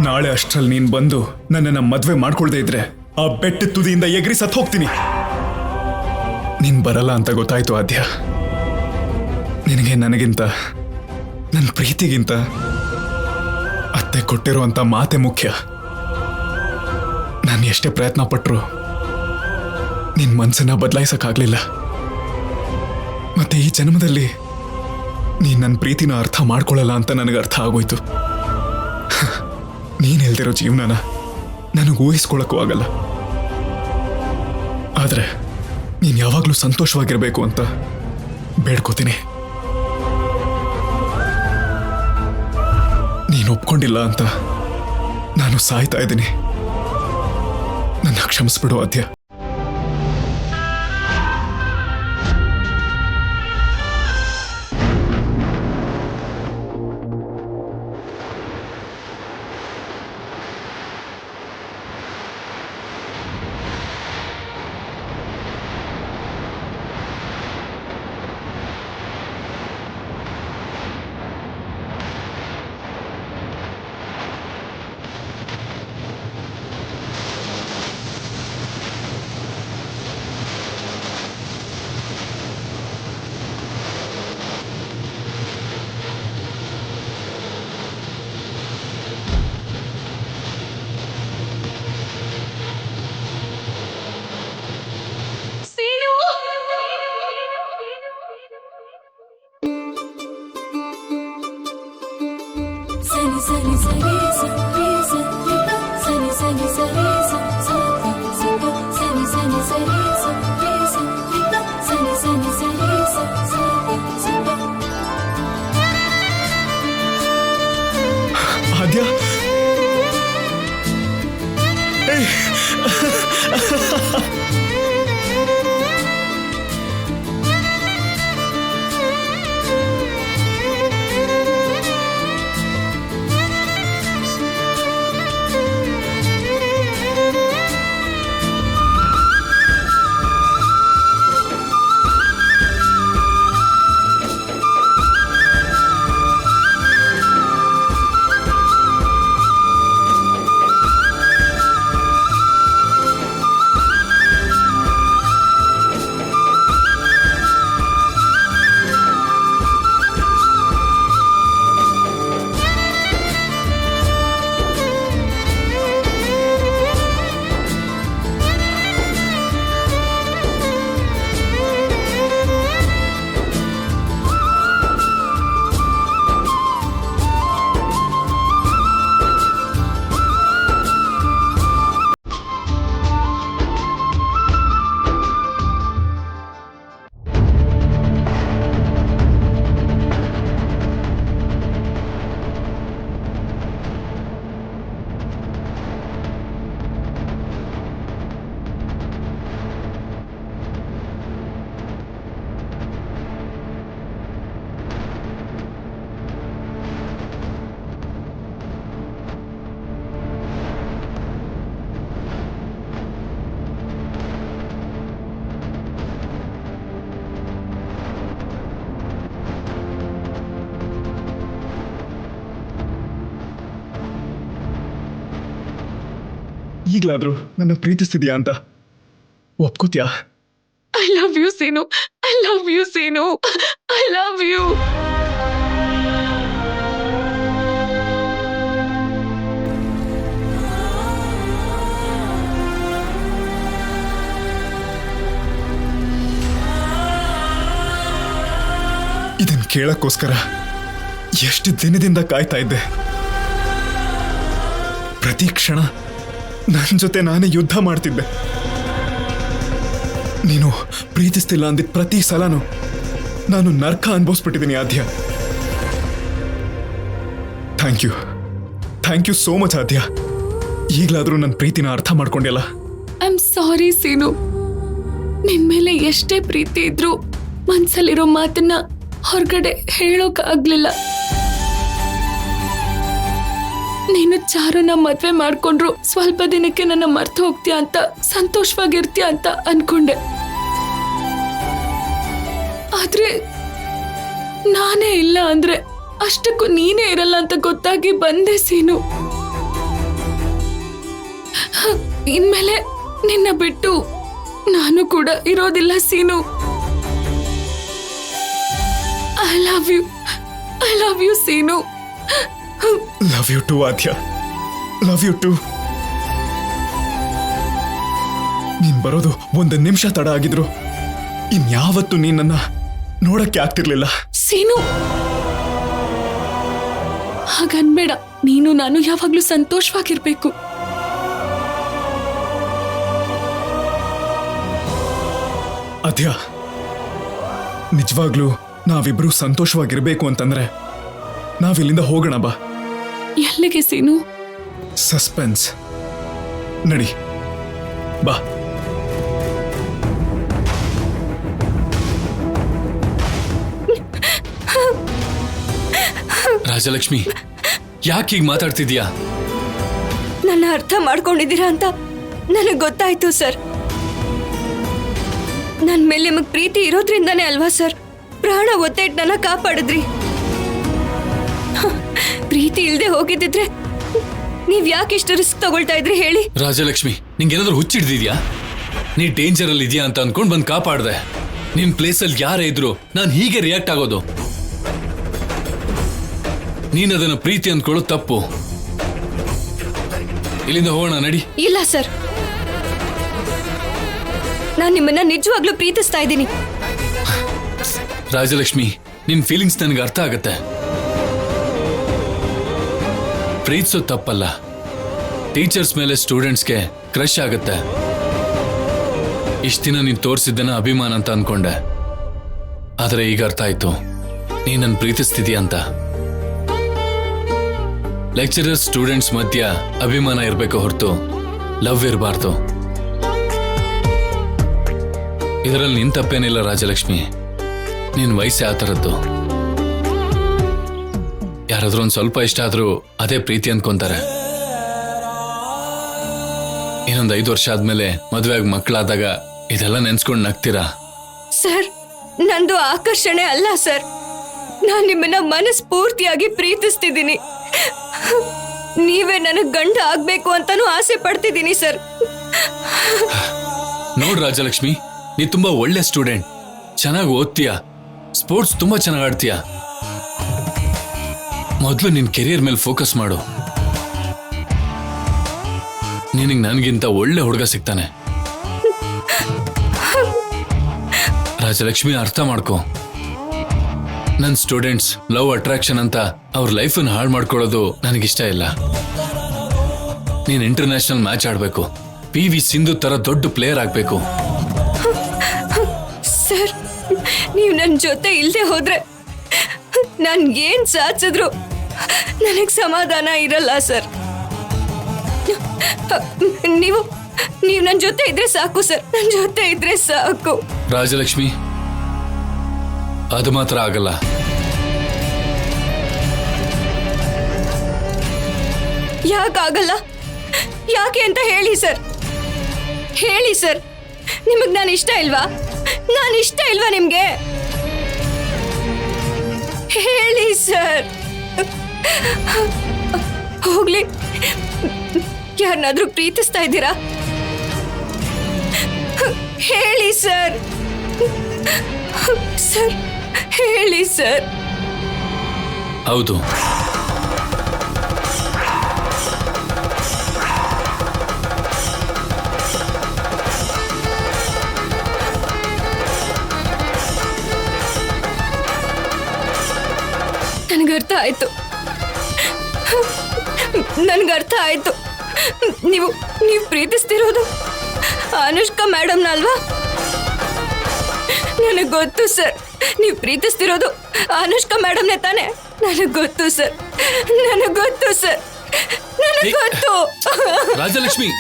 ನಾಳೆ ಅಷ್ಟ್ರಲ್ಲಿ ನೀನ್ ಬಂದು ನನ್ನನ್ನ ಮದ್ವೆ ಮಾಡ್ಕೊಳ್ದೇ ಇದ್ರೆ ಆ ಬೆಟ್ಟ ತುದಿಯಿಂದ ಎಗರಿ ಸತ್ ಹೋಗ್ತೀನಿ. ನೀನ್ ಬರಲ್ಲ ಅಂತ ಗೊತ್ತಾಯ್ತು ಆದ್ಯ. ನಿನಗೆ ನನಗಿಂತ, ನನ್ನ ಪ್ರೀತಿಗಿಂತ ಅತ್ತೆ ಕೊಟ್ಟಿರುವಂತ ಮಾತೆ ಮುಖ್ಯ. ನಾನು ಎಷ್ಟೇ ಪ್ರಯತ್ನ ಪಟ್ರು ನಿನ್ ಮನ್ಸನ್ನ ಬದಲಾಯಿಸಕ್ಕಾಗ್ಲಿಲ್ಲ. ಮತ್ತೆ ಈ ಜನ್ಮದಲ್ಲಿ ನೀನ್ ನನ್ನ ಪ್ರೀತಿನ ಅರ್ಥ ಮಾಡ್ಕೊಳ್ಳಲ್ಲ ಅಂತ ನನಗೆ ಅರ್ಥ ಆಗೋಯ್ತು. ನೀನ್ ಹೇಳ್ದಿರೋ ಜೀವನನ ನನಗೆ ಊಹಿಸ್ಕೊಳಕ್ಕೂ ಆಗಲ್ಲ. ಆದ್ರೆ ನೀನ್ ಯಾವಾಗ್ಲೂ ಸಂತೋಷವಾಗಿರ್ಬೇಕು ಅಂತ ಬೇಡ್ಕೋತೀನಿ. ನೀನು ಒಪ್ಕೊಂಡಿಲ್ಲ ಅಂತ ನಾನು ಸಾಯ್ತಾ ಇದ್ದೀನಿ. ನನ್ನ ಕ್ಷಮಿಸ್ಬಿಡು ಆದ್ಯ. ಆದ್ಯ, ಈಗ್ಲಾದ್ರೂ ನನ್ನ ಪ್ರೀತಿಸ್ತಿದ್ಯಾ ಅಂತ ಒಪ್ಕೋತ್ಯಾ? I love you, Sinu. I love you, Sinu. I love you. ಇದನ್ ಕೇಳಕ್ಕೋಸ್ಕರ ಎಷ್ಟು ದಿನದಿಂದ ಕಾಯ್ತಾ ಇದ್ದೆ. ಪ್ರತಿ ಕ್ಷಣ ನನ್ನ ಜೊತೆ ನಾನೇ ಯುದ್ಧ ಮಾಡ್ತಿದ್ದೆ. ನೀನು ಪ್ರೀತಿಸ್ತಿಲ್ಲ ಅಂದಿದ್ದ ಪ್ರತಿ ಸಲನೂ ನಾನು ನರ್ಕ ಅನುಭವಿಸ್ಬಿಟ್ಟಿದ್ದೀನಿ ಆದ್ಯ. ಥ್ಯಾಂಕ್ ಯು ಸೋ ಮಚ್ ಆದ್ಯ. ಈಗಲಾದ್ರೂ ನನ್ನ ಪ್ರೀತಿನ ಅರ್ಥ ಮಾಡ್ಕೊಂಡಿಲ್ಲ. ಐ ಆಮ್ ಸಾರಿ ಸೀನು. ನಿನ್ ಮೇಲೆ ಎಷ್ಟೇ ಪ್ರೀತಿ ಇದ್ರು ಮನ್ಸಲ್ಲಿರೋ ಮಾತನ್ನ ಹೊರಗಡೆ ಹೇಳೋಕ್ ಆಗ್ಲಿಲ್ಲ. ನೀನು ಚಾರುನ ಮದ್ವೆ ಮಾಡ್ಕೊಂಡ್ರು ಸ್ವಲ್ಪ ದಿನಕ್ಕೆ ನನ್ನ ಮರ್ತು ಹೋಗ್ತೀಯ ಅಂತ, ಸಂತೋಷವಾಗಿರ್ತೀಯ ಅಂತ ಅನ್ಕೊಂಡೆ. ಆದ್ರೆ ನಾನೇ ಇಲ್ಲ ಅಂದ್ರೆ ಅಷ್ಟಕ್ಕೂ ನೀನೇ ಇರಲ್ಲ ಅಂತ ಗೊತ್ತಾಗಿ ಬಂದೆ ಸೀನು. ಇನ್ಮೇಲೆ ನಿನ್ನ ಬಿಟ್ಟು ನಾನು ಕೂಡ ಇರೋದಿಲ್ಲ Seenu. I love you Seenu. Love you too Aadya, love you too. ನೀನ್ ಬರೋದು ಒಂದು ನಿಮಿಷ ತಡ ಆಗಿದ್ರು ಇನ್ಯಾವತ್ತು ನೀನನ್ನ ನೋಡಕ್ಕೆ ಆಗ್ತಿರ್ಲಿಲ್ಲ. ಸೀನು, ಹಾಗನ್ಬೇಡ. ನೀನು ನಾನು ಯಾವಾಗ್ಲೂ ಸಂತೋಷವಾಗಿರ್ಬೇಕು. ಅದ್ಯ, ನಿಜವಾಗ್ಲೂ ನಾವಿಬ್ರು ಸಂತೋಷವಾಗಿರ್ಬೇಕು ಅಂತಂದ್ರೆ ನಾವಿಲ್ಲಿಂದ ಹೋಗೋಣ ಬಾ. ಎಲ್ಲಿಗೆ ಸೀನು? ಸಸ್ಪೆನ್ಸ್. ನಡಿ ಬಾ. ರಾಜಲಕ್ಷ್ಮಿ, ಯಾಕೆ ಹೀಗೆ ಮಾತಾಡ್ತಿದ್ಯಾ? ನನ್ನ ಅರ್ಥ ಮಾಡ್ಕೊಂಡಿದ್ದೀರಾ ಅಂತ ನನಗೆ ಗೊತ್ತಾಯ್ತು ಸರ್. ನನ್ನ ಮೇಲೆ ನಿಮಗೆ ಪ್ರೀತಿ ಇರೋದ್ರಿಂದಾನೇ ಅಲ್ವಾ ಸರ್ ಪ್ರಾಣ ಒತ್ತಿಟ್ಟು ನನ್ನ ಕಾಪಾಡಿದ್ರಿ. ಪ್ರೀತಿ ಇಲ್ಲದೆ ಹೋಗಿದ್ದಿದ್ರೆ ನೀವ್ ಯಾಕೆ ಇಷ್ಟು ರಿಸ್ಕ್ ತಗೊಳ್ತಾ ಇದ್ರಿ ಹೇಳಿ? ರಾಜಲಕ್ಷ್ಮಿ, ನಿಂಗೇನಾದ್ರೂ ಹುಚ್ಚಿಡ್ದಿದ್ಯಾ? ನೀ ಡೇಂಜರ್ ಅಲ್ಲಿ ಇದೆಯಾ ಅಂತ ಅನ್ಕೊಂಡ್ ಬಂದ್ ಕಾಪಾಡ್ದೆ. ನಿನ್ ಪ್ಲೇಸಲ್ಲಿ ಯಾರೇ ಇದ್ರು ನಾನು ಹೀಗೆ ರಿಯಾಕ್ಟ್ ಆಗೋದು. ನೀನ್ ಅದನ್ನ ಪ್ರೀತಿ ಅಂದ್ಕೊಳ್ಳೋದು ತಪ್ಪು. ಇಲ್ಲಿಂದ ಹೋಗೋಣ, ನಡಿ. ಇಲ್ಲ ಸರ್, ನಾನು ನಿಮ್ಮನ್ನ ನಿಜವಾಗ್ಲೂ ಪ್ರೀತಿಸ್ತಾ ಇದ್ದೀನಿ. ರಾಜಲಕ್ಷ್ಮಿ, ನಿನ್ ಫೀಲಿಂಗ್ಸ್ ನನಗೆ ಅರ್ಥ ಆಗತ್ತೆ. ಪ್ರೀತಿಸೋದು ತಪ್ಪಲ್ಲ. ಟೀಚರ್ಸ್ ಮೇಲೆ ಸ್ಟೂಡೆಂಟ್ಸ್ಗೆ ಕ್ರಶ್ ಆಗತ್ತೆ. ಇಷ್ಟ ದಿನ ನೀನ್ ತೋರಿಸಿದ್ದನ್ನ ಅಭಿಮಾನ ಅಂತ ಅನ್ಕೊಂಡೆ, ಆದ್ರೆ ಈಗ ಅರ್ಥ ಆಯ್ತು ನೀನ್ ನನ್ ಪ್ರೀತಿಸ್ತಿದೀಯ ಅಂತ. ಲೆಕ್ಚರರ್ ಸ್ಟೂಡೆಂಟ್ಸ್ ಮಧ್ಯ ಅಭಿಮಾನ ಇರಬೇಕು ಹೊರತು ಲವ್ ಇರಬಾರ್ದು. ಇದರಲ್ಲಿ ನಿನ್ ತಪ್ಪೇನಿಲ್ಲ ರಾಜಲಕ್ಷ್ಮಿ, ನಿನ್ ವಯಸ್ಸೇ ಆ ಥರದ್ದು. ಯಾರಾದ್ರೂ ಒಂದ್ ಸ್ವಲ್ಪ ಇಷ್ಟ ಆದ್ರೂ ಅದೇ ಪ್ರೀತಿ ಅನ್ಕೊಂತಾರೆ. ಇನ್ನೊಂದು 5 ವರ್ಷ ಆದ್ಮೇಲೆ ಮದುವೆ ಆಗಿ ಮಕ್ಕಳಾದಾಗ ಇದೆಲ್ಲ ನೆನ್ಸ್ಕೊಂಡು ನಗ್ತೀರಾ? ಸರ್, ನಂದು ಆಕರ್ಷಣೆ ಅಲ್ಲ ಸರ್, ನಾನ್ ನಿಮ್ಮನ್ನ ಮನಸ್ಫೂರ್ತಿಯಾಗಿ ಪ್ರೀತಿಸ್ತಿದ್ದೀನಿ. ನೀವೇ ನನಗ್ ಗಂಡ ಆಗ್ಬೇಕು ಅಂತಾನೂ ಆಸೆ ಪಡ್ತಿದ್ದೀನಿ ಸರ್. ನೋಡ್ ರಾಜಲಕ್ಷ್ಮಿ, ನೀ ತುಂಬಾ ಒಳ್ಳೆ ಸ್ಟೂಡೆಂಟ್, ಚೆನ್ನಾಗಿ ಓದ್ತೀಯ, ಸ್ಪೋರ್ಟ್ಸ್ ತುಂಬಾ ಚೆನ್ನಾಗಿ ಆಡ್ತೀಯ. ಮೊದಲು ನಿನ್ ಕೆರಿಯರ್ ಮೇಲೆ ಫೋಕಸ್ ಮಾಡು. ನಿನಗೆ ನನಗಿಂತ ಒಳ್ಳೆ ಹುಡುಗ ಸಿಗ್ತಾನೆ. ರಾಜಲಕ್ಷ್ಮಿ, ಅರ್ಥ ಮಾಡ್ಕೋ. ನನ್ನ ಸ್ಟೂಡೆಂಟ್ಸ್ ಲವ್ ಅಟ್ರಾಕ್ಷನ್ ಅಂತ ಅವ್ರ ಲೈಫನ್ನು ಹಾಳು ಮಾಡ್ಕೊಳ್ಳೋದು ನನಗಿಷ್ಟ ಇಲ್ಲ. ನೀನ್ ಇಂಟರ್ನ್ಯಾಷನಲ್ ಮ್ಯಾಚ್ ಆಡ್ಬೇಕು, PV ಸಿಂಧು ತರ ದೊಡ್ಡ ಪ್ಲೇಯರ್ ಆಗ್ಬೇಕು. ಸರ್, ನೀವು ನನ್ನ ಜೊತೆ ಇಲ್ಲದೆ ಹೋದ್ರೆ ನನ್ ಏನ್ ಸಾಧಿಸಿದ್ರು ನನಗ್ ಸಮಾಧಾನ ಇರಲ್ಲ ಸರ್. ನೀವು ನನ್ನ ಜೊತೆ ಇದ್ರೆ ಸಾಕು ಸರ್, ನನ್ನ ಜೊತೆ ಇದ್ರೆ ಸಾಕು. ರಾಜಲಕ್ಷ್ಮಿ, ಅದು ಮಾತ್ರ ಆಗಲ್ಲ. ಯಾಕಾಗಲ್ಲ? ಯಾಕೆ ಅಂತ ಹೇಳಿ ಸರ್, ಹೇಳಿ ಸರ್. ನಿಮಗ್ ನಾನು ಇಷ್ಟ ಇಲ್ವಾ? ನಾನು ಇಷ್ಟ ಇಲ್ವಾ ನಿಮ್ಗೆ? ಹೇಳಿ ಸರ್. ಹೋಗ್ಲಿ, ಯಾರನ್ನಾದ್ರೂ ಪ್ರೀತಿಸ್ತಾ ಇದ್ದೀರಾ? ಹೇಳಿ ಸರ್. ಸರ್, ಹೇಳಿ ಸರ್. ಹೌದು, ನನಗರ್ಥ ಆಯ್ತು, ನನ್ಗರ್ಥ ಆಯ್ತು. ನೀವು ಪ್ರೀತಿಸ್ತಿರೋದು ಅನುಷ್ಕಾ ಮೇಡಮ್ನ ಅಲ್ವಾ? ನನಗೆ ಗೊತ್ತು ಸರ್, ನೀವು ಪ್ರೀತಿಸ್ತಿರೋದು ಅನುಷ್ಕಾ ಮೇಡಮ್ನೇ ತಾನೆ? ನನಗೆ ಗೊತ್ತು ಸರ್, ನನಗೆ ಗೊತ್ತು ಸರ್, ನನಗೆ ಗೊತ್ತು. ರಾಜಲಕ್ಷ್ಮಿ,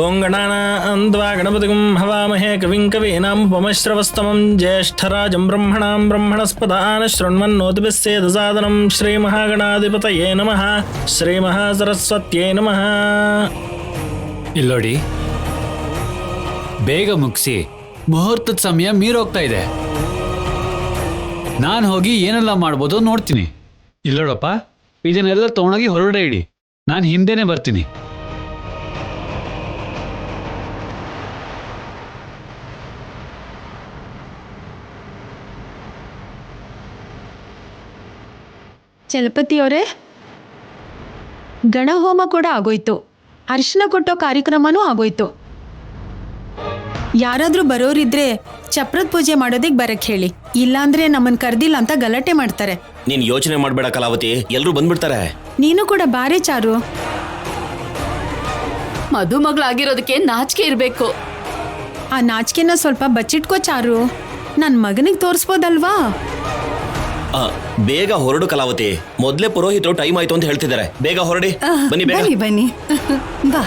ಓಂ ಗಣಾನಾನ್ವಾ ಗಣಪತಿಂ ಹವಾಮಹೇ ಕವಿಂ ಕವೀನಾಮುಪಮಶ್ರವಸ್ತಮಂ ಜ್ಯೇಷ್ಠರಾಜಂ ಬ್ರಹ್ಮಣಾಂ ಬ್ರಹ್ಮಣಸ್ಪದಾನ ಶೃಣ್ವನ್ನೋತಿಭಿಸ್ಸೇದಸಾದನಂ ಶ್ರೀಮಹಾಗಣಾಧಿಪತಯೇ ನಮಃ. ಶ್ರೀಮಹಾಸರಸ್ವತ್ಯೇ ನಮಃ. ಇಲ್ಲೋಡಿ, ಬೇಗ ಮುಗಿಸಿ, ಮುಹೂರ್ತದ ಸಮಯ ಮೀರೋಗ್ತಾ ಇದೆ. ನಾನು ಹೋಗಿ ಏನೆಲ್ಲ ಮಾಡ್ಬೋದು ನೋಡ್ತೀನಿ. ಇಲ್ಲೋಡಪ್ಪ, ಇದನ್ನೆಲ್ಲ ತಗೊಂಡೋಗಿ ಹೊರಗಡೆ ಇಡಿ. ನಾನು ಹಿಂದೆನೆ ಬರ್ತೀನಿ. ಚಲಪತಿಯವರೇ, ಗಣಹೋಮ ಕೂಡ ಆಗೋಯ್ತು, ಅರಿಶಿನ ಕೊಟ್ಟೋ ಕಾರ್ಯಕ್ರಮನೂ ಆಗೋಯ್ತು. ಯಾರಾದ್ರೂ ಬರೋರಿದ್ರೆ ಚಪ್ರದ ಪೂಜೆ ಮಾಡೋದಿಕ್ ಬರಕ್ ಹೇಳಿ, ಇಲ್ಲಾಂದ್ರೆ ನಮ್ಮನ್ ಕರ್ದಿಲ್ಲ ಅಂತ ಗಲಾಟೆ ಮಾಡ್ತಾರೆ. ನೀನ್ ಯೋಚನೆ ಮಾಡ್ಬೇಡ ಕಲಾವತಿ, ಎಲ್ರೂ ಬಂದ್ಬಿಡ್ತಾರೆ. ನೀನು ಕೂಡ ಬಾರೆ ಚಾರು. ಮದುಮಗಳಾಗಿರೋದಕ್ಕೆ ನಾಚಿಕೆ ಇರ್ಬೇಕು. ಆ ನಾಚಿಕೆನ ಸ್ವಲ್ಪ ಬಚ್ಚಿಟ್ಕೋ ಚಾರು, ನನ್ ಮಗನಿಗೆ ತೋರಿಸ್ಬೋದಲ್ವಾ? ಬೇಗ ಹೊರಡು ಕಲಾವತಿ, ಮೊದ್ಲೇ ಪುರೋಹಿತರು ಟೈಮ್ ಆಯ್ತು ಅಂತ ಹೇಳ್ತಿದ್ದಾರೆ. ಬೇಗ ಹೊರಡಿ, ಬನ್ನಿ ಬೇಗ. ಬನ್ನಿ ಬಾ.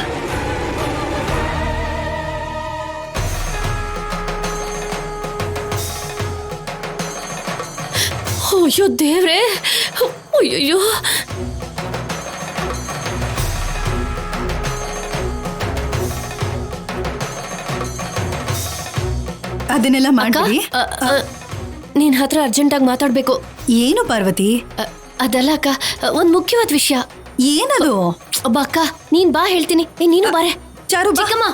ಅಯ್ಯೋ ದೇವ್ರೆ, ಅಯ್ಯೋ. ಅದನ್ನೆಲ್ಲ ಮಾಡ್ಬಿಡಿ. ನಿನ್ ಹತ್ರ ಅರ್ಜೆಂಟ್ ಆಗಿ ಮಾತಾಡ್ಬೇಕು. ಏನು ಪಾರ್ವತಿ? ಅದಲ್ಲ ಅಕ್ಕ, ಒಂದ್ ಮುಖ್ಯವಾದ ವಿಷಯ. ಏನದು? ಬಾ ಅಕ್ಕ, ನೀನ್ ಬಾ ಹೇಳ್ತೀನಿ. ನೀನು ಬಾರೆ. ಚಾರು ಬಾ. ಚಿಕ್ಕಮ್ಮ,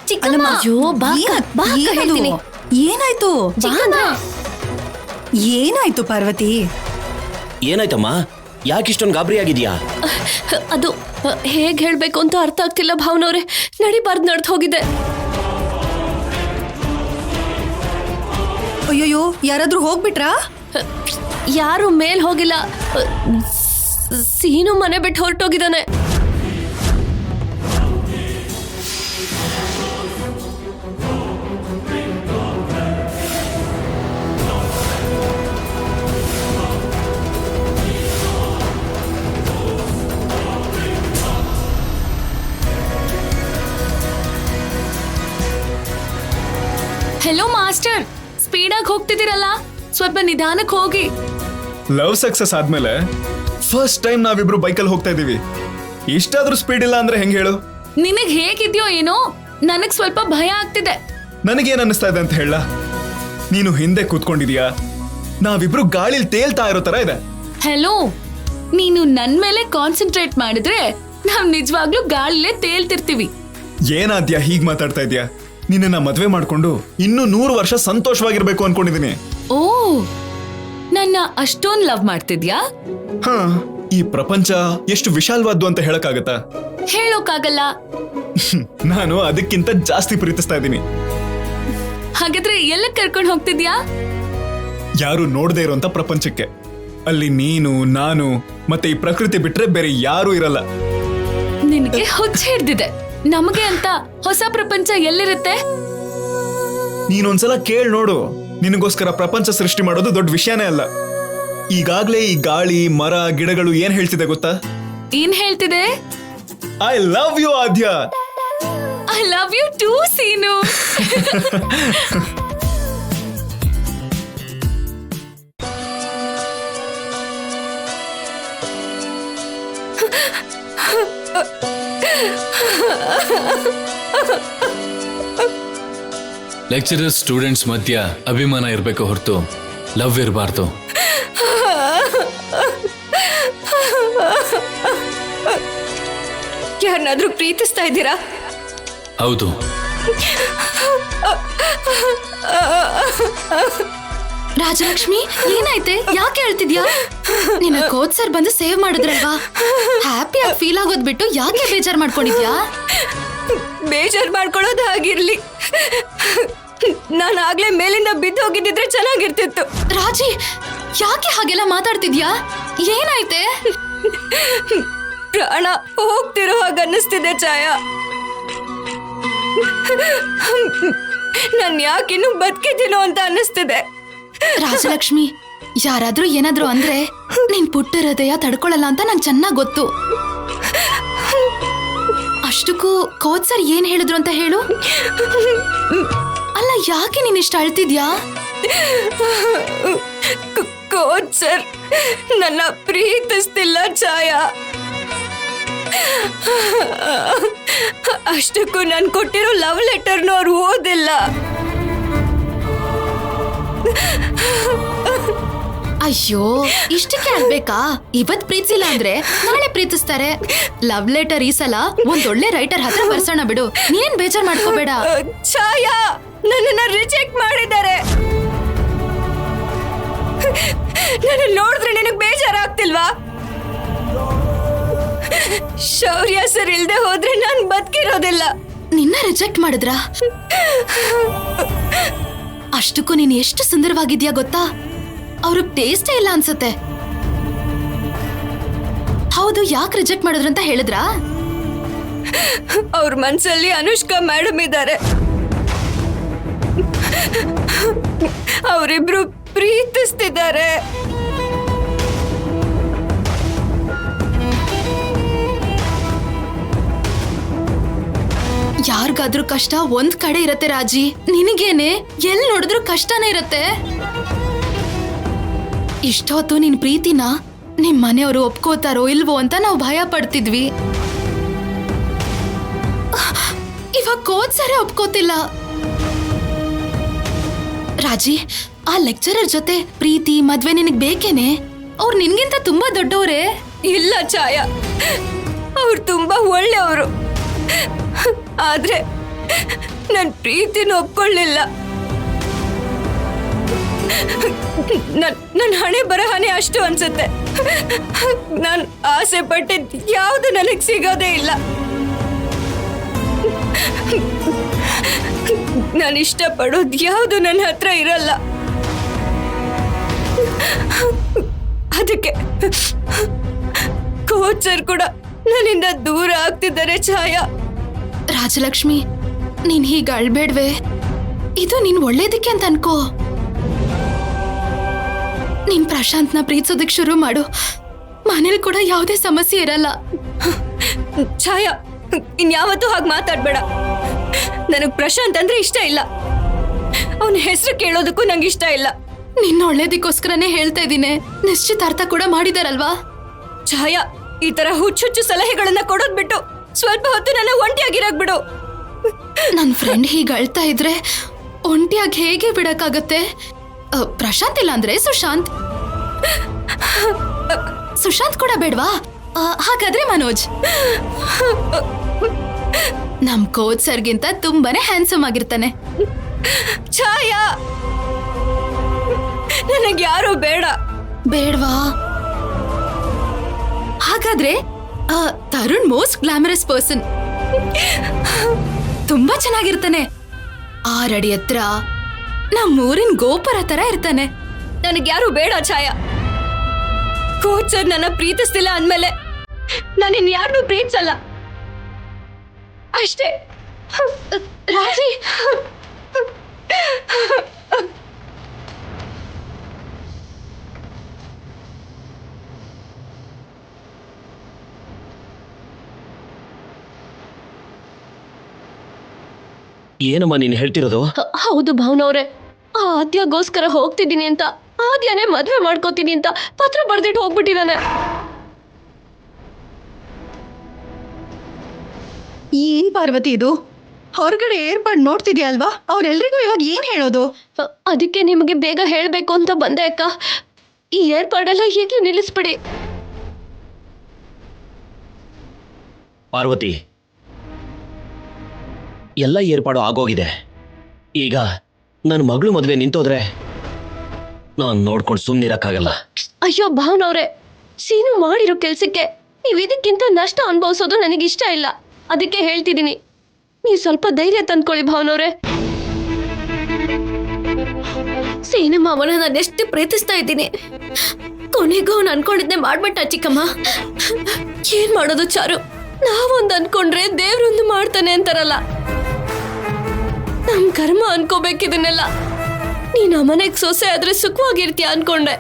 ಚಿಕ್ಕಮ್ಮ. ಅಯ್ಯೋ ಬಾ ಅಕ್ಕ, ಬಾ ಅಕ್ಕ ಹೇಳ್ತೀನಿ. ಏನಾಯ್ತು? ಚಿಕ್ಕಮ್ಮ. ಏನಾಯ್ತು ಪಾರ್ವತಿ? ಏನಾಯ್ತಮ್ಮ, ಯಾಕಿಷ್ಟೊಂದು ಗಾಬರಿ ಆಗಿದ್ಯಾ? ಅದು ಹೇಗ್ ಹೇಳ್ಬೇಕು ಅಂತ ಅರ್ಥ ಆಗ್ತಿಲ್ಲ ಭಾವನವ್ರೆ. ನಡಿಬಾರ್ದು ನಡ್ದು ಹೋಗಿದೆ. ಅಯ್ಯೋಯ್ಯೋ, ಯಾರಾದ್ರೂ ಹೋಗ್ಬಿಟ್ರಾ? ಯಾರು ಮೇಲ್ ಹೋಗಿಲ್ಲ. ಸೀನು ಮನೆ ಬಿಟ್ಟು ಹೊರಟೋಗಿದ್ದಾನೆ. ಹೆಲೋ ಮಾಸ್ಟರ್, ಸ್ಪೀಡಾಗಿ ಹೋಗ್ತಿದ್ದೀರಲ್ಲ, ಸ್ವಲ್ಪ ನಿಧಾನಕ್ಕೆ ಹೋಗಿ. ಲವ್ ಸಕ್ಸಸ್ ಆದ್ಮೇಲೆ ಫಸ್ಟ್ ಟೈಮ್ ನಾವಿಬ್ರು ಬೈಕಲ್ಲಿ ಹೋಗ್ತಾ ಇದೀವಿ. ಇಷ್ಟಾದ್ರೂ ಸ್ಪೀಡ್ ಇಲ್ಲ ಅಂದ್ರೆ ಹೆಂಗ್ ಹೇಳು? ನಿನಗ್ ಹೇಗಿದ್ಯೋ ಏನೋ, ನನಗ್ ಸ್ವಲ್ಪ ಭಯ ಆಗ್ತಿದೆ. ನನಗೇನ್ ಅನ್ನಿಸ್ತಾ ಇದೆ ಅಂತ ಹೇಳ? ನೀನು ಹಿಂದೆ ಕೂತ್ಕೊಂಡಿದ್ಯಾ, ನಾವಿಬ್ರು ಗಾಳಿಲಿ ತೇಲ್ತಾ ಇರೋ ತರ ಇದೆ. ಹೆಲೋ, ನೀನು ನನ್ ಮೇಲೆ ಕಾನ್ಸಂಟ್ರೇಟ್ ಮಾಡಿದ್ರೆ ನಾವ್ ನಿಜವಾಗ್ಲೂ ಗಾಳಿಲೇ ತೇಲ್ತಿರ್ತೀವಿ. ಏನಾದ್ಯಾ ಹೀಗ್ ಮಾತಾಡ್ತಾ ಇದ್ಯಾ? ನಿನ್ನ ಮದ್ವೆ ಮಾಡ್ಕೊಂಡು ಇನ್ನೂ 100 ವರ್ಷ ಸಂತೋಷವಾಗಿರ್ಬೇಕು ಅನ್ಕೊಂಡಿದೀನಿ. ಓ, ನನ್ನ ಅಷ್ಟೊಂದ್ ಲವ್ ಮಾಡ್ತಿದ್ಯಾ? ಹಾ, ಈ ಪ್ರಪಂಚ ಎಷ್ಟು ವಿಶಾಲವಾದ್ದು ಅಂತ ಹೇಳಕ್ಕಾಗತ್ತಾ? ಹೇಳೋಕ್ಕಾಗಲ್ಲ. ನಾನು ಅದಕ್ಕಿಂತ ಜಾಸ್ತಿ ಪ್ರೀತಿಸ್ತಾ ಇದ್ದೀನಿ. ಹಾಗಾದ್ರೆ ಎಲ್ಲ ಕರ್ಕೊಂಡು ಹೋಗ್ತಿದ್ಯಾ? ಯಾರು ನೋಡದೇ ಇರೋಂತ ಪ್ರಪಂಚಕ್ಕೆ. ಅಲ್ಲಿ ನೀನು, ನಾನು ಮತ್ತೆ ಈ ಪ್ರಕೃತಿ ಬಿಟ್ರೆ ಬೇರೆ ಯಾರೂ ಇರಲ್ಲ. ನಿನಗೆ ಹುಚ್ಚ ಹಿಡ್ದಿದೆ. ನಮಗೆ ಅಂತ ಹೊಸ ಪ್ರಪಂಚ ಎಲ್ಲಿರುತ್ತೆ? ನೀನೊಂದ್ಸಲ ಕೇಳ್ ನೋಡು, ನಿನಗೋಸ್ಕರ ಪ್ರಪಂಚ ಸೃಷ್ಟಿ ಮಾಡೋದು ದೊಡ್ಡ ವಿಷಯನೇ ಅಲ್ಲ. ಈಗಾಗ್ಲೇ ಈ ಗಾಳಿ, ಮರ, ಗಿಡಗಳು ಏನ್ ಹೇಳ್ತಿದೆ ಗೊತ್ತಾ? ಏನ್ ಹೇಳ್ತಿದೆ? I love you Aadya. I love you too Seenu. Lecturers students ಮಧ್ಯ ಅಭಿಮಾನ ಇರಬೇಕು ಹೊರತು ಲವ್ ಇರಬಾರ್ದು. ಯಾರನ್ನಾದ್ರೂ ಪ್ರೀತಿಸ್ತಾ ಇದ್ದೀರಾ? ಹೌದು. ರಾಜಲಕ್ಷ್ಮಿ, ಏನಾಯ್ತೆ? ಯಾಕೆ ಹೇಳ್ತಿದ್ಯಾ? ನಿನ್ನ ಕೋಚ್ ಸರ್ ಬಂದು ಸೇವ್ ಮಾಡಿದ್ರಲ್ವಾ? ಹ್ಯಾಪಿಯಾಗಿ ಫೀಲ್ ಆಗೋದ್ ಬಿಟ್ಟು ಯಾಕೆ ಬೇಜಾರ್ ಮಾಡ್ಕೊಂಡಿದ್ಯಾ? ಬೇಜಾರ್ ಮಾಡ್ಕೊಳ್ಳೋದು ಆಗಿರ್ಲಿ, ನಾನು ಆಗ್ಲೇ ಮೇಲಿಂದ ಬಿದ್ದು ಹೋಗಿದ್ದಿದ್ರೆ ಚೆನ್ನಾಗಿರ್ತಿತ್ತು. ರಾಜಿ, ಯಾಕೆ ಹಾಗೆಲ್ಲ ಮಾತಾಡ್ತಿದ್ಯಾ? ಏನಾಯ್ತೆ? ಪ್ರಾಣ ಹೋಗ್ತಿರೋ ಹಾಗ ಅನ್ನಿಸ್ತಿದೆ ಛಾಯಾ. ನನ್ ಯಾಕಿನ್ನು ಬದುಕಿದ್ದೀನೋ ಅಂತ ಅನ್ನಿಸ್ತಿದೆ. ರಾಜಲಕ್ಷ್ಮಿ, ಯಾರಾದ್ರೂ ಏನಾದ್ರೂ ಅಂದ್ರೆ ನಿನ್ ಪುಟ್ಟ ಹೃದಯ ತಡ್ಕೊಳಲ್ಲ ಅಂತ ನಂಗೆ ಚೆನ್ನಾಗ್ ಗೊತ್ತು. ಅಷ್ಟಕ್ಕೂ ಕೋಚ್ ಸರ್ ಏನ್ ಹೇಳಿದ್ರು ಅಂತ ಹೇಳು. ಅಲ್ಲ, ಯಾಕೆ ನೀನ್ ಇಷ್ಟ ಅಳ್ತಿದ್ಯಾ? ಕೋಚ್ ಸರ್ ನನ್ನ ಪ್ರೀತಿಸ್ತಿಲ್ಲ ಛಾಯಾ. ಅಷ್ಟಕ್ಕೂ ನಾನು ಕೊಟ್ಟಿರೋ ಲವ್ ಲೆಟರ್ನು ಅವ್ರು ಓದಿಲ್ಲ. ಅಯ್ಯೋ ಇಷ್ಟಕ್ಕೆ ಆಗ್ಬೇಕಾ? ಇವತ್ ಪ್ರೀತಿಸಿಲ್ಲ ಅಂದ್ರೆ ನಾಳೆ ಪ್ರೀತಿಸ್ತಾರೆ. ಲವ್ ಲೆಟರ್ ಈ ಸಲ ಒಂದೊಳ್ಳೆ ರೈಟರ್ ಹತ್ರ ಬರ್ಸೋಣ ಬಿಡು. ನೀನ್ ಬೇಜಾರ್ ಮಾಡ್ಕೋಬೇಡ. ಛಾಯಾ ನನ್ನನ್ನ ರಿಜೆಕ್ಟ್ ಮಾಡಿದ್ದಾರೆ. ನನ್ನ ನೋಡಿದ್ರೆ ನಿನಗ್ ಬೇಜಾರಾಗ್ತಿಲ್ವಾ? ಶೌರ್ಯ ಸರ್ ಇಲ್ದೆ ಹೋದ್ರೆ ನಾನ್ ಬದುಕಿರೋದಿಲ್ಲ. ನಿನ್ನ ರಿಜೆಕ್ಟ್ ಮಾಡಿದ್ರ? ಅಷ್ಟಕ್ಕೂ ನೀನ್ ಎಷ್ಟು ಸುಂದರವಾಗಿದ್ಯಾ ಗೊತ್ತಾ? ಅವ್ರಿಗೆ ಟೇಸ್ಟೇ ಇಲ್ಲ ಅನ್ಸುತ್ತೆ. ಹೌದು, ಯಾಕೆ ರಿಜೆಕ್ಟ್ ಮಾಡಿದ್ರು ಅಂತ ಹೇಳಿದ್ರಾ? ಅವ್ರ ಮನ್ಸಲ್ಲಿ ಅನುಷ್ಕಾ ಮೇಡಮ್ ಇದ್ದಾರೆ. ಅವರಿಬ್ರು ಪ್ರೀತಿಸ್ತಿದ್ದಾರೆ. ಯಾರಿಗಾದ್ರೂ ಕಷ್ಟ ಒಂದ್ ಕಡೆ ಇರತ್ತೆ ರಾಜಿ. ನಿನಗೇನೆ ಎಲ್ ನೋಡಿದ್ರು ಕಷ್ಟನೇ ಇರತ್ತೆ. ಇಷ್ಟೊತ್ತು ನಿನ್ ಪ್ರೀತಿನ ನಿಮ್ ಮನೆಯವರು ಒಪ್ಕೋತಾರೋ ಇಲ್ವೋ ಅಂತ ನಾವು ಭಯ ಪಡ್ತಿದ್ವಿ. ಇವಾಗ ಕೋಚರೇ ಒಪ್ಕೋತಿಲ್ಲ. ರಾಜಿ, ಆ ಲೆಕ್ಚರರ್ ಜೊತೆ ಪ್ರೀತಿ ಮದ್ವೆ ನಿನಗ್ ಬೇಕೇನೆ? ಅವ್ರು ನಿನ್ಗಿಂತ ತುಂಬಾ ದೊಡ್ಡವರೇ. ಇಲ್ಲ ಛಾಯಾ, ಅವ್ರು ತುಂಬಾ ಒಳ್ಳೆಯವರು. ಆದ್ರೆ ನನ್ ಪ್ರೀತಿನ ಒಪ್ಕೊಳ್ಳಿಲ್ಲ. ನನ್ ಹಣೆ ಬರಹನೆ ಅಷ್ಟು ಅನ್ಸುತ್ತೆ. ನಾನ್ ಆಸೆ ಪಟ್ಟಿದ್ ಯಾವ್ದು ನನಗ್ ಸಿಗೋದೇ ಇಲ್ಲ. ನಾನು ಇಷ್ಟಪಡೋದು ಯಾವ್ದು ನನ್ನ ಹತ್ರ ಇರಲ್ಲ. ಅದಕ್ಕೆ ಕೋಚರ್ ಕೂಡ ನನ್ನಿಂದ ದೂರ ಆಗ್ತಿದ್ದಾರೆ. ಛಾಯಾ, ರಾಜಲಕ್ಷ್ಮಿ, ನೀನ್ ಹೀಗ ಅಳ್ಬೇಡ್ವೆ. ಇದು ನೀನ್ ಒಳ್ಳೇದಕ್ಕೆ ಅಂತ ಅನ್ಕೋ. ನೀನ್ ಪ್ರಶಾಂತ್ನ ಪ್ರೀತಿಸೋದಕ್ ಶುರು ಮಾಡು. ಮನೇಲಿ ಕೂಡ ಯಾವುದೇ ಸಮಸ್ಯೆ ಇರಲ್ಲ. ಛಾಯಾ, ಇನ್ಯಾವತ್ತೂ ಹಾಗೆ ಮಾತಾಡ್ಬೇಡ. ನನಗ್ ಪ್ರಶಾಂತ್ ಅಂದ್ರೆ ಇಷ್ಟ ಇಲ್ಲ. ಅವನ ಹೆಸರು ಕೇಳೋದಕ್ಕೂ ನಂಗೆ ಇಷ್ಟ ಇಲ್ಲ. ನಿನ್ನ ಒಳ್ಳೇದಕ್ಕೋಸ್ಕರನೇ ಹೇಳ್ತಾ ಇದ್ದೀನಿ. ನಿಶ್ಚಿತಾರ್ಥ ಕೂಡ ಮಾಡಿದಾರಲ್ವಾ? ಛಾಯಾ, ಈ ತರ ಹುಚ್ಚು ಸಲಹೆಗಳನ್ನ ಕೊಡೋದ್ ಬಿಟ್ಟು ಸ್ವಲ್ಪ ಹೊತ್ತು ನನ್ನ ಒಂಟಿಯಾಗಿರಾಕ್ ಬಿಡು. ನನ್ ಫ್ರೆಂಡ್ ಹೀಗ ಅಳ್ತಾ ಇದ್ರೆ ಒಂಟಿಯಾಗಿ ಹೇಗೆ ಬಿಡಕ್ಕಾಗತ್ತೆ? ಪ್ರಶಾಂತ್ ಇಲ್ಲ ಅಂದ್ರೆ ಸುಶಾಂತ್. ಸುಶಾಂತ್ ಕೂಡ ಬೇಡ್ವಾ? ಹಾಗಾದ್ರೆ ಮನೋಜ್. ನಮ್ ಕೋಚ್ ಸರ್ಗಿಂತ ತುಂಬಾನೇ ಹ್ಯಾಂಡ್ಸಮ್ ಆಗಿರ್ತಾನೆ. ಛಾಯಾ, ನನಗ್ ಯಾರು ಬೇಡ. ಬೇಡ್ವಾ? ಹಾಗಾದ್ರೆ ತರುಣ್ ಮೋಸ್ಟ್ ಗ್ಲಾಮರಸ್ ಪರ್ಸನ್. ತುಂಬಾ ಚೆನ್ನಾಗಿರ್ತಾನೆ. 6 ಅಡಿ ಹತ್ರ, ನಮ್ಮೂರಿನ ಗೋಪುರ ತರ ಇರ್ತಾನೆ. ನನಗ್ ಯಾರು ಬೇಡ ಛಾಯಾ. ಕೋಚರ್ ನನ್ನ ಪ್ರೀತಿಸ್ತಿಲ್ಲ ಅಂದ್ಮೇಲೆ ನಾನು ಇನ್ಯಾರನ್ನೂ ಪ್ರೀತಿಸಲ್ಲ ಅಷ್ಟೇ. ರಾಜಿ, ಏನಮ್ಮ ನೀನು ಹೇಳ್ತಿರೋದು? ಹೌದು ಭಾವನವ್ರೆ, ಆ ಆದ್ಯಗೋಸ್ಕರ ಹೋಗ್ತಿದ್ದೀನಿ ಅಂತ, ಆದ್ಯನೇ ಮದ್ವೆ ಮಾಡ್ಕೋತೀನಿ ಅಂತ ಪತ್ರ ಬರ್ದಿಟ್ಟು ಹೋಗ್ಬಿಟ್ಟಿದ್ದಾನೆ. ಏನ್ ಪಾರ್ವತಿ ಇದು? ಹೊರಗಡೆ ಏರ್ಪಾಡು ನೋಡ್ತಿದ್ಯಾ ಅಲ್ವಾ? ಅವ್ರೆಲ್ರಿಗೂ ಇವಾಗ ಏನ್ ಹೇಳೋದು? ಅದಕ್ಕೆ ನಿಮಗೆ ಬೇಗ ಹೇಳ್ಬೇಕು ಅಂತ ಬಂದೆ ಅಕ್ಕ. ಈ ಏರ್ಪಾಡೆಲ್ಲ ಈಗಲೂ ನಿಲ್ಲಿಸ್ಬಿಡಿ. ಪಾರ್ವತಿ, ಎಲ್ಲ ಏರ್ಪಾಡು ಆಗೋಗಿದೆ. ಈಗ ನನ್ನ ಮಗಳು ಮದುವೆ ನಿಂತೋದ್ರೆ ನಾನು ನೋಡ್ಕೊಂಡು ಸುಮ್ಮನಿರಕ್ಕಾಗಲ್ಲ. ಅಯ್ಯೋ ಭಾವನವ್ರೆ, ಸೀನು ಮಾಡಿರೋ ಕೆಲ್ಸಕ್ಕೆ ನೀವು ಇದಕ್ಕಿಂತ ನಷ್ಟ ಅನುಭವಿಸೋದು ನನಗಿಷ್ಟ ಇಲ್ಲ. ಅದಕ್ಕೆ ಹೇಳ್ತಿದ್ದೀನಿ, ನೀವು ಸ್ವಲ್ಪ ಧೈರ್ಯ ತಂದ್ಕೊಳ್ಳಿ ಭಾವನವ್ರೆ. ಸೀನು ಮಾವನ ನಾನೆಷ್ಟು ಪ್ರೀತಿಸ್ತಾ ಇದ್ದೀನಿ. ಕೊನೆಗೂ ಅವ್ನು ಅನ್ಕೊಂಡಿದ್ದೆ ಮಾಡ್ಬಿಟ್ಟ ಚಿಕ್ಕಮ್ಮ. ಏನ್ ಮಾಡೋದು ಚಾರು? ನಾವೊಂದು ಅನ್ಕೊಂಡ್ರೆ ದೇವ್ರೊಂದು ಮಾಡ್ತಾನೆ ಅಂತಾರಲ್ಲ, ನಮ್ ಕರ್ಮ ಅನ್ಕೋಬೇಕಿದನ್ನೆಲ್ಲ. ನೀನ್ ಆ ಮನೆಗ್ ಸೊಸೆ ಆದ್ರೆ ಸುಖವಾಗಿರ್ತೀಯ ಅನ್ಕೊಂಡೆ.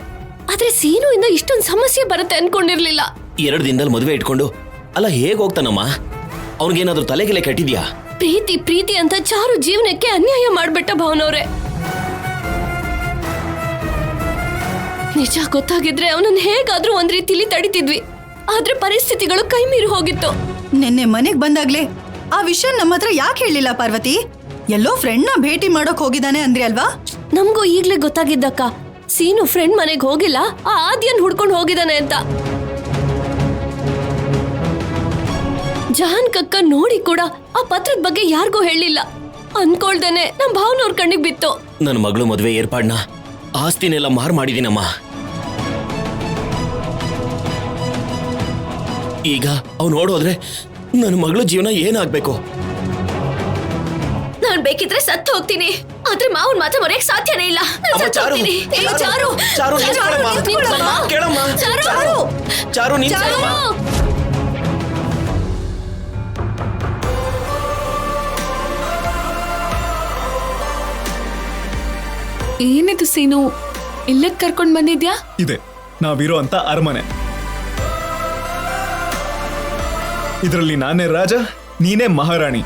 ಆದ್ರೆ ಸೀನು ಇಂದ ಇಷ್ಟೊಂದು ಸಮಸ್ಯೆ ಬರುತ್ತೆ ಅನ್ಕೊಂಡಿರ್ಲಿಲ್ಲ. 2 ದಿನದಲ್ಲಿ ಮದುವೆ ಇಟ್ಕೊಂಡು ಅಲ್ಲ ಹೇಗೆ ಹೋಗ್ತಾನಮ್ಮ? ಅವ್ನಿಗೇನಾದ್ರೂ ತಲೆಗೆಲೆ ಕೆಟ್ಟಿದ್ಯಾ? ಪ್ರೀತಿ ಪ್ರೀತಿ ಅಂತ ಚಾರು ಜೀವನಕ್ಕೆ ಅನ್ಯಾಯ ಮಾಡ್ಬಿಟ್ಟ ಭಾವನವ್ರೆ. ನಿಜ ಗೊತ್ತಾಗಿದ್ರೆ ಅವನನ್ನ ಹೇಗಾದ್ರೂ ಒಂದ್ ರೀತಿಲಿ ತಡಿತಿದ್ವಿ. ಆದ್ರೆ ಪರಿಸ್ಥಿತಿಗಳು ಕೈ ಮೀರಿ ಹೋಗಿತ್ತು. ನಿನ್ನೆ ಮನೆಗ್ ಬಂದಾಗ್ಲೇ ಆ ವಿಷಯ ನಮ್ಮ ಹತ್ರ ಯಾಕೆ ಹೇಳಿಲ್ಲ ಪಾರ್ವತಿ? ಎಲ್ಲೋ ಫ್ರೆಂಡ್ನ ಭೇಟಿ ಮಾಡೋಕ್ ಹೋಗಿದ್ದಾನೆ ಅಂದ್ರಿ ಅಲ್ವಾ? ನಮಗೂ ಈಗ್ಲೇ ಗೊತ್ತಾಗಿದ್ದಕ್ಕ. ಸೀನು ಫ್ರೆಂಡ್ ಮನೆಗೆ ಹೋಗಿಲ್ಲ, ಆ ಆದ್ಯನ್ ಹುಡ್ಕೊಂಡು ಹೋಗಿದ್ದಾನೆ ಅಂತ. ಜಹಾನ್ ಕಕ್ಕ ನೋಡಿ ಕೂಡ ಆ ಪತ್ರದ ಬಗ್ಗೆ ಯಾರಿಗೂ ಹೇಳಿಲ್ಲ. ಅನ್ಕೊಳ್ದೇನೆ ನಮ್ ಭಾವನವ್ರ ಕಣ್ಣಿಗೆ ಬಿತ್ತು. ನನ್ನ ಮಗಳು ಮದುವೆ ಏರ್ಪಾಡ್ನ ಆಸ್ತಿನೆಲ್ಲ ಮಾರು ಮಾಡಿದೀನಮ್ಮ. ಈಗ ಅವ್ನು ನೋಡೋದ್ರೆ ನನ್ನ ಮಗಳು ಜೀವನ ಏನಾಗ್ಬೇಕು? ನಾನ್ ಬೇಕಿದ್ರೆ ಸತ್ತು ಹೋಗ್ತೀನಿ, ಆದ್ರೆ ಮಾವನ್ ಮಾತ್ರ ಮರೆಯಕ್ ಸಾಧ್ಯನೇ ಇಲ್ಲ. ನಾನ್ ಅಮ್ಮ, ಸತ್ತು ಚಾರು, ಹೋಗ್ತೀನಿ. ಏ, ಚಾರು, ಚಾರು, ಚಾರು, ನಿಂತ್ಕೊಳಮ್ಮ. ನಿಂತ್ಕೊಳಮ್ಮ. ಕೇಳಮ್ಮ. ಚಾರು, ಚಾರು, ಚಾರು, ನಿಂತ್ಕೊಳಮ್ಮ. ಚಾರು. ಏನಿದು ಸೀನು, ಇಲ್ಲಕ್ ಕರ್ಕೊಂಡ್ ಬಂದಿದ್ಯಾ? ಇದೆ ನಾವಿರೋ ಅಂತ ಅರಮನೆ. ಇದರಲ್ಲಿ ನಾನೇ ರಾಜ, ನೀನೇ ಮಹಾರಾಣಿ.